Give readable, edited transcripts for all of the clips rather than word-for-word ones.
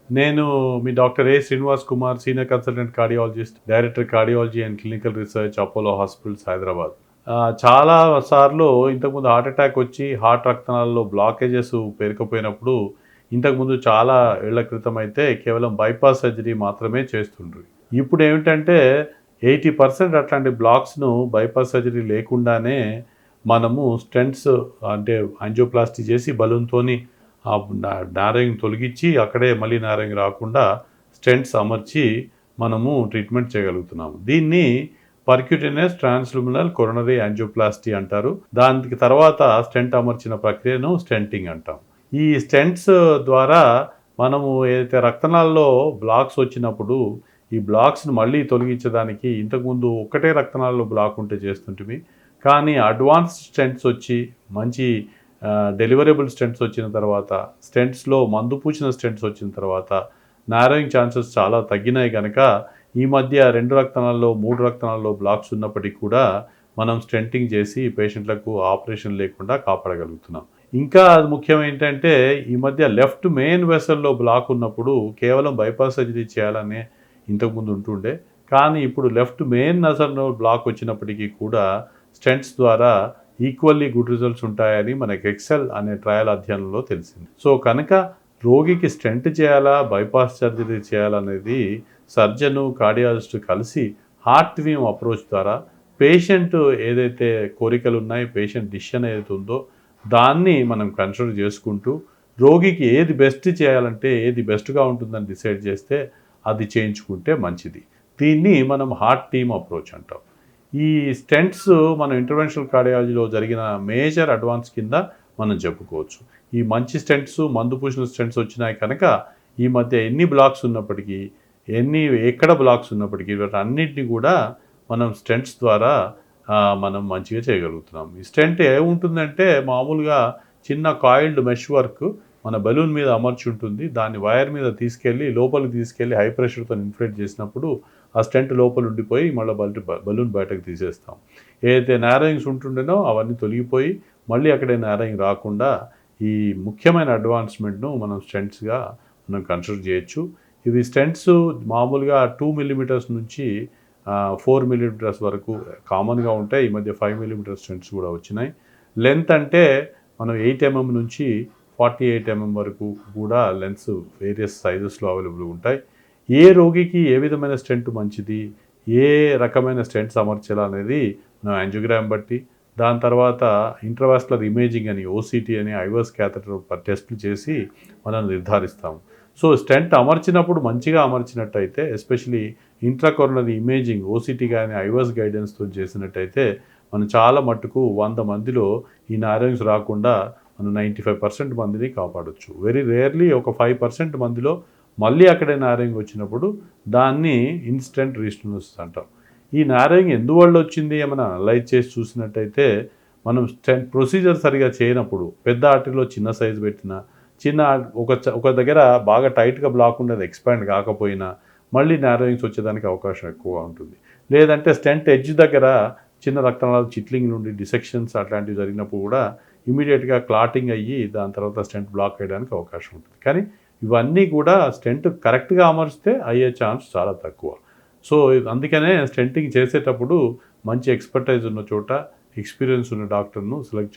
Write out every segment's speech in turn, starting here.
నేను మీ doctor Srinivas Kumar, senior consultant cardiologist, director cardiology and clinical research, Apollo hospitals, Hyderabad. చాలా సార్లు ఇంతకుముందు హార్ట్ అటాక్ వచ్చి హార్ట్ రక్తనాళాల్లో బ్లాకేజెస్ పేరుకుపోయినప్పుడు ఇంతకుముందు చాలా ఏళ్ల క్రితం అయితే కేవలం బైపాస్ సర్జరీ మాత్రమే చేస్తుండ్రు. ఇప్పుడు ఏమిటంటే 80% అట్లాంటి బ్లాక్స్‌ను బైపాస్ సర్జరీ లేకుండానే మనము స్టెంట్స్ అంటే యాంజియోప్లాస్టీ చేసి బలూన్‌తోని నారింగ్ తొలగించి అక్కడే మళ్ళీ నారింగ్ రాకుండా స్టెంట్స్ అమర్చి మనము ట్రీట్మెంట్ చేయగలుగుతున్నాము. దీన్ని పర్క్యూటేనియస్ ట్రాన్స్‌ల్యూమినల్ కొరోనరీ యాంజియోప్లాస్టీ అంటారు. దానికి తర్వాత స్టెంట్ అమర్చిన ప్రక్రియను స్టెంటింగ్ అంటాం. ఈ స్టెంట్స్ ద్వారా మనము ఏదైతే రక్తనాళాల్లో బ్లాక్స్ వచ్చినప్పుడు ఈ బ్లాక్స్‌ను మళ్ళీ తొలగించడానికి ఇంతకుముందు ఒక్కటే రక్తనాళాల్లో బ్లాక్ ఉంటే చేస్తుంటిమి. కానీ అడ్వాన్స్డ్ స్టెంట్స్ వచ్చి మంచి డెలివరబుల్ స్టెంట్స్ వచ్చిన తర్వాత, స్టెంట్స్‌లో మందు పూసిన స్టెంట్స్ వచ్చిన తర్వాత నారోయింగ్ ఛాన్సెస్ చాలా తగ్గినాయి గనక ఈ మధ్య 2 రక్తనాళాల్లో, 3 రక్తనాళాల్లో బ్లాక్స్ ఉన్నప్పటికీ కూడా మనం స్టెంటింగ్ చేసి పేషెంట్లకు ఆపరేషన్ లేకుండా కాపాడగలుగుతున్నాం. ఇంకా అది ముఖ్యం ఏంటంటే ఈ మధ్య లెఫ్ట్ మెయిన్ వెసల్‌లో బ్లాక్ ఉన్నప్పుడు కేవలం బైపాస్ సర్జరీ చేయాలనే ఇంతకుముందు ఉంటుండే. కానీ ఇప్పుడు లెఫ్ట్ మెయిన్ నసల్‌లో బ్లాక్ వచ్చినప్పటికీ కూడా స్టెంట్స్ ద్వారా ఈక్వల్లీ గుడ్ రిజల్ట్స్ ఉంటాయని మనకి ఎక్సెల్ అనే ట్రయల్ అధ్యయనంలో తెలిసింది. సో కనుక రోగికి స్టెంట్ చేయాలా, బైపాస్ సర్జరీ చేయాలనేది సర్జను, కార్డియాలజిస్ట్ కలిసి హార్ట్ వీమ్ అప్రోచ్ ద్వారా పేషెంట్ ఏదైతే కోరికలు ఉన్నాయో, పేషెంట్ డిసిషన్ ఏదైతే ఉందో దాన్ని మనం కన్సిడర్ చేసుకుంటూ రోగికి ఏది బెస్ట్ చేయాలంటే ఏది బెస్ట్‌గా ఉంటుందని డిసైడ్ చేస్తే అది చేయించుకుంటే మంచిది. దీన్ని మనం హార్ట్ టీమ్ అప్రోచ్ అంటాం. ఈ స్టెంట్స్ మన ఇంటర్వెన్షనల్ కార్డియాలజీలో జరిగిన మేజర్ అడ్వాన్స్ కింద మనం చెప్పుకోవచ్చు. ఈ మంచి స్టెంట్స్, మందు పూసిన స్టెంట్స్ వచ్చినాయి కనుక ఈ మధ్య ఎన్ని బ్లాక్స్ ఉన్నప్పటికీ, ఎక్కడ బ్లాక్స్ ఉన్నప్పటికీ వీటన్నిటిని కూడా మనం స్టెంట్స్ ద్వారా మనం మంచిగా చేయగలుగుతున్నాం. ఈ స్టెంట్ ఏముంటుందంటే మామూలుగా చిన్న కాయిల్డ్ మెష్ వర్క్ మన బలూన్ మీద అమర్చి ఉంటుంది. దాన్ని వైర్ మీద లోపలికి తీసుకెళ్ళి హై ప్రెషర్‌తో ఇన్ఫ్లేట్ చేసినప్పుడు ఆ స్టెంట్ లోపల ఉండిపోయి మళ్ళీ బలూన్ బయటకు తీసేస్తాం. ఏదైతే నారోయింగ్స్ ఉంటుండేనో అవన్నీ తొలగిపోయి మళ్ళీ అక్కడే నారోయింగ్ రాకుండా ఈ ముఖ్యమైన అడ్వాన్స్‌మెంట్‌ను మనం స్టెంట్స్‌గా మనం కన్సిడర్ చేయొచ్చు. ఇవి స్టెంట్స్ మామూలుగా 2 మిల్లీమీటర్స్ నుంచి 4 మిల్లీమీటర్స్ వరకు కామన్‌గా ఉంటాయి. ఈ మధ్య 5 మిల్లీమీటర్ స్టెంట్స్ కూడా వచ్చినాయి. లెంత్ అంటే మనం 8 ఎంఎం నుంచి 48 ఎంఎం వరకు కూడా లెన్స్ వేరియస్ సైజెస్‌లో అవైలబుల్‌గా ఉంటాయి. ఏ రోగికి ఏ విధమైన స్టెంట్ మంచిది, ఏ రకమైన స్టెంట్స్ అమర్చాలనేది మనం యాంజియోగ్రామ్ బట్టి, దాని తర్వాత ఇంట్రావాస్కులర్ ఇమేజింగ్ అని, ఓసీటీ అని, ఐవస్ క్యాథెటర్ టెస్టులు చేసి మనం నిర్ధారిస్తాము. సో స్టెంట్ అమర్చినప్పుడు మంచిగా అమర్చినట్టయితే ఎస్పెషలీ ఇంట్రాకొరోనరీ ఇమేజింగ్, ఓసీటీ కానీ ఐవస్ గైడెన్స్‌తో చేసినట్టయితే మనం చాలా మట్టుకు 100 మందిలో ఈ నారోయింగ్స్ రాకుండా మనం 95% మందిని కాపాడొచ్చు. వెరీ రేర్లీ ఒక 5% మందిలో మళ్ళీ అక్కడే నారోయింగ్ వచ్చినప్పుడు దాన్ని ఇన్స్టెంట్ రీస్టోనోసిస్ అంటాం. ఈ నారోయింగ్ ఎందువల్ల వచ్చింది ఏమైనా అనలైజ్ చేసి చూసినట్టయితే మనం స్టెంట్ ప్రొసీజర్ సరిగా చేయనప్పుడు పెద్ద ఆర్టరీలో చిన్న సైజు పెట్టినా, ఒక దగ్గర బాగా టైట్‌గా బ్లాక్ ఉండేది ఎక్స్పాండ్ కాకపోయినా మళ్ళీ నారోయింగ్స్ వచ్చేదానికి అవకాశం ఎక్కువగా ఉంటుంది. లేదంటే స్టెంట్ ఎడ్జ్ దగ్గర చిన్న రక్తనాళాలు చిట్లింగ్ నుండి డిసెక్షన్స్ అట్లాంటివి జరిగినప్పుడు కూడా ఇమ్మీడియట్‌గా క్లాటింగ్ అయ్యి దాని తర్వాత స్టెంట్ బ్లాక్ అయ్యడానికి అవకాశం ఉంటుంది. కానీ ఇవన్నీ కూడా స్టెంట్ కరెక్ట్‌గా అమర్చితే అయ్యే ఛాన్స్ చాలా తక్కువ. సో అందుకనే స్టెంటింగ్ చేసేటప్పుడు మంచి ఎక్స్‌పర్టైజ్ ఉన్న చోట, ఎక్స్‌పీరియన్స్ ఉన్న డాక్టర్‌ను సెలెక్ట్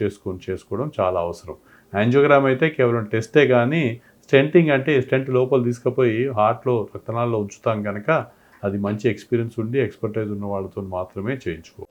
చేసుకోవడం చాలా అవసరం. యాంజియోగ్రామ్ అయితే కేవలం టెస్టే కానీ స్టెంటింగ్ అంటే స్టెంట్ లోపల తీసుకుపోయి హార్ట్‌లో రక్తనాళాల్లో ఉంచుతాం కనుక అది మంచి ఎక్స్‌పీరియన్స్ ఉండి ఎక్స్‌పర్టైజ్ ఉన్న వాళ్ళతో మాత్రమే చేయించుకోవాలి.